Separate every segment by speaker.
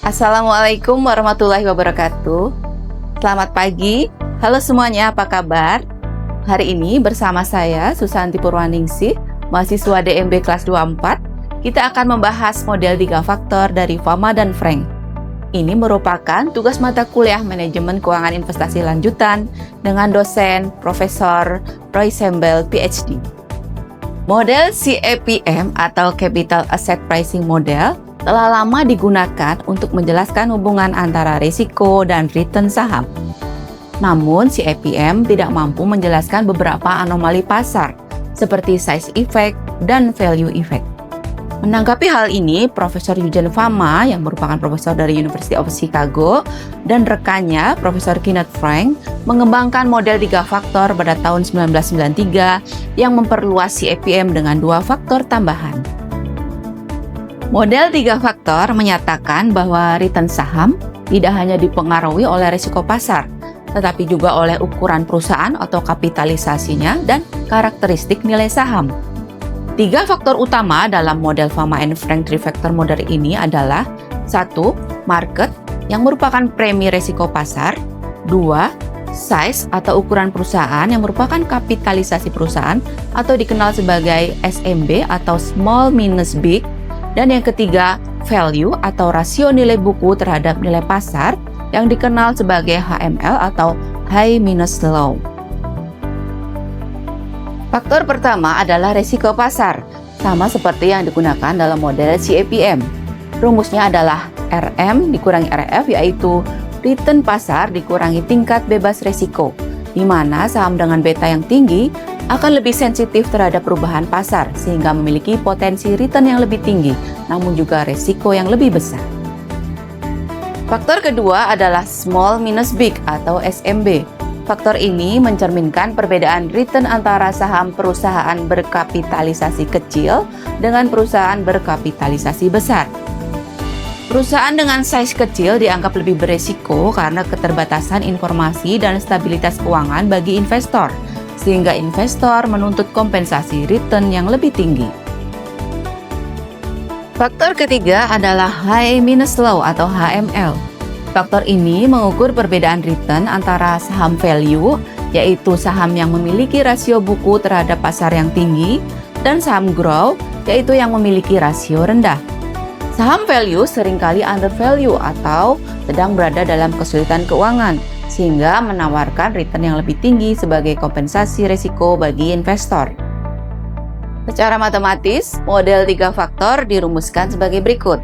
Speaker 1: Assalamualaikum warahmatullahi wabarakatuh. Selamat pagi. Halo semuanya, apa kabar? Hari ini bersama saya Susanti Purwaningsih, mahasiswa DMB kelas 24. Kita akan membahas model 3 faktor dari Fama dan Frank. Ini merupakan tugas mata kuliah Manajemen Keuangan Investasi Lanjutan dengan dosen Profesor Roy Sembel, PhD. Model CAPM atau Capital Asset Pricing Model telah lama digunakan untuk menjelaskan hubungan antara risiko dan return saham. Namun, CAPM tidak mampu menjelaskan beberapa anomali pasar, seperti size effect dan value effect. Menanggapi hal ini, Profesor Eugen Fama, yang merupakan profesor dari University of Chicago, dan rekannya, Profesor Kenneth Frank, mengembangkan model 3 faktor pada tahun 1993 yang memperluas CAPM dengan 2 faktor tambahan. Model 3 faktor menyatakan bahwa return saham tidak hanya dipengaruhi oleh risiko pasar, tetapi juga oleh ukuran perusahaan atau kapitalisasinya dan karakteristik nilai saham. 3 faktor utama dalam model Fama and Frank 3 factor model ini adalah 1. Market yang merupakan premi risiko pasar. 2. Size atau ukuran perusahaan yang merupakan kapitalisasi perusahaan atau dikenal sebagai SMB atau small minus big. Dan yang ketiga, value atau rasio nilai buku terhadap nilai pasar yang dikenal sebagai HML atau high minus low. Faktor pertama adalah risiko pasar, sama seperti yang digunakan dalam model CAPM. Rumusnya adalah RM dikurangi RF, yaitu return pasar dikurangi tingkat bebas risiko, di mana saham dengan beta yang tinggi akan lebih sensitif terhadap perubahan pasar sehingga memiliki potensi return yang lebih tinggi, namun juga risiko yang lebih besar. Faktor kedua adalah small minus big atau SMB. Faktor ini mencerminkan perbedaan return antara saham perusahaan berkapitalisasi kecil dengan perusahaan berkapitalisasi besar. Perusahaan dengan size kecil dianggap lebih beresiko karena keterbatasan informasi dan stabilitas keuangan bagi investor, sehingga investor menuntut kompensasi return yang lebih tinggi. Faktor ketiga adalah high minus low atau HML. Faktor ini mengukur perbedaan return antara saham value, yaitu saham yang memiliki rasio buku terhadap pasar yang tinggi, dan saham growth, yaitu yang memiliki rasio rendah. Saham value seringkali undervalue atau sedang berada dalam kesulitan keuangan, sehingga menawarkan return yang lebih tinggi sebagai kompensasi risiko bagi investor. Secara matematis, model 3 faktor dirumuskan sebagai berikut,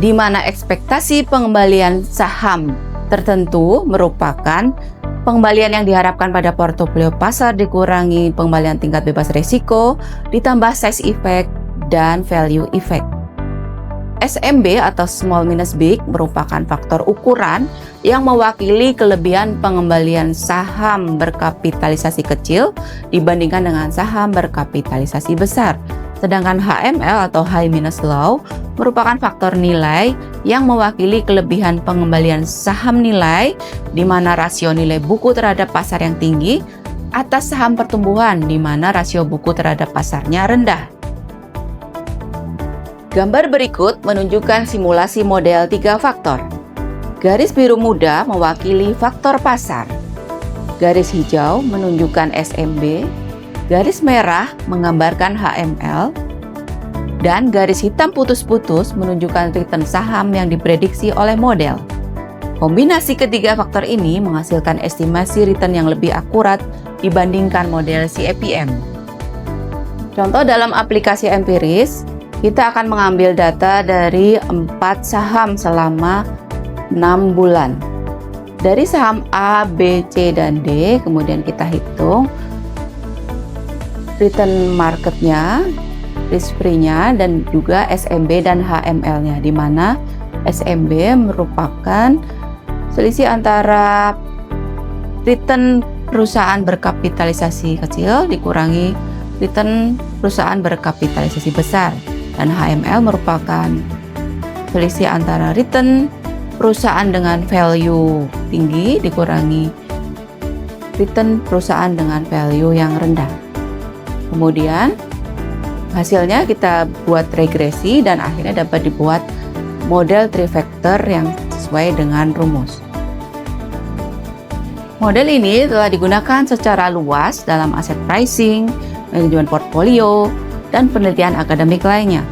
Speaker 1: di mana ekspektasi pengembalian saham tertentu merupakan pengembalian yang diharapkan pada portofolio pasar dikurangi pengembalian tingkat bebas risiko, ditambah size effect dan value effect. SMB atau small minus big merupakan faktor ukuran yang mewakili kelebihan pengembalian saham berkapitalisasi kecil dibandingkan dengan saham berkapitalisasi besar. Sedangkan HML atau high minus low merupakan faktor nilai yang mewakili kelebihan pengembalian saham nilai di mana rasio nilai buku terhadap pasar yang tinggi atas saham pertumbuhan di mana rasio buku terhadap pasarnya rendah. Gambar berikut menunjukkan simulasi model 3 faktor. Garis biru muda mewakili faktor pasar. Garis hijau menunjukkan SMB, garis merah menggambarkan HML, dan garis hitam putus-putus menunjukkan return saham yang diprediksi oleh model. Kombinasi ketiga faktor ini menghasilkan estimasi return yang lebih akurat dibandingkan model CAPM. Contoh dalam aplikasi empiris, kita akan mengambil data dari 4 saham selama 6 bulan. Dari saham A, B, C, dan D, kemudian kita hitung return marketnya, risk free-nya, dan juga SMB dan HML-nya, di mana SMB merupakan selisih antara return perusahaan berkapitalisasi kecil dikurangi return perusahaan berkapitalisasi besar. Dan HML merupakan selisih antara return perusahaan dengan value tinggi dikurangi return perusahaan dengan value yang rendah. Kemudian Hasilnya kita buat regresi dan akhirnya dapat dibuat model 3 factor yang sesuai dengan rumus. Model ini telah digunakan secara luas dalam aset pricing, manajemen portfolio, dan penelitian akademik lainnya.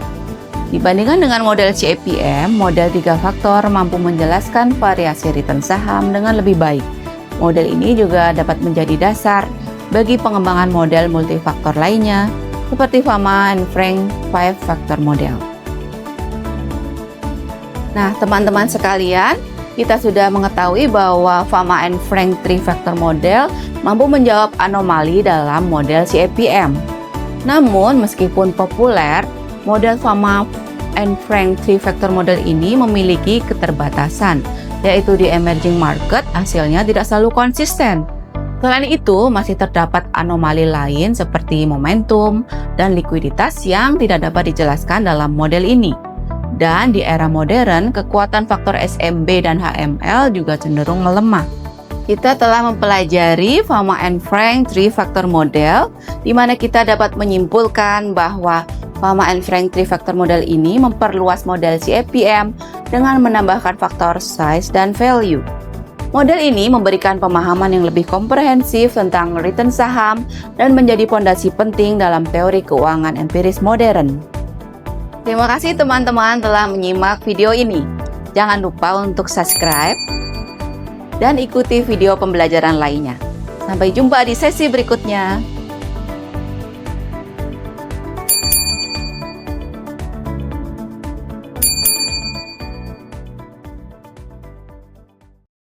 Speaker 1: Dibandingkan dengan model CAPM, model 3 faktor mampu menjelaskan variasi return saham dengan lebih baik. Model ini juga dapat menjadi dasar bagi pengembangan model multifaktor lainnya, seperti Fama and Frank 5 Factor Model. Nah, teman-teman sekalian, kita sudah mengetahui bahwa Fama and Frank 3 Factor Model mampu menjawab anomali dalam model CAPM. Namun, meskipun populer, model Fama and Frank 3 Factor Model ini memiliki keterbatasan, yaitu di emerging market hasilnya tidak selalu konsisten. Selain itu, masih terdapat anomali lain seperti momentum dan likuiditas yang tidak dapat dijelaskan dalam model ini. Dan di era modern, kekuatan faktor SMB dan HML juga cenderung melemah. Kita telah mempelajari Fama and Frank 3 Factor Model, di mana kita dapat menyimpulkan bahwa Fama and Frank 3 Factor Model ini memperluas model CAPM dengan menambahkan faktor size dan value. Model ini memberikan pemahaman yang lebih komprehensif tentang return saham dan menjadi fondasi penting dalam teori keuangan empiris modern. Terima kasih teman-teman telah menyimak video ini. Jangan lupa untuk subscribe dan ikuti video pembelajaran lainnya. Sampai jumpa di sesi berikutnya.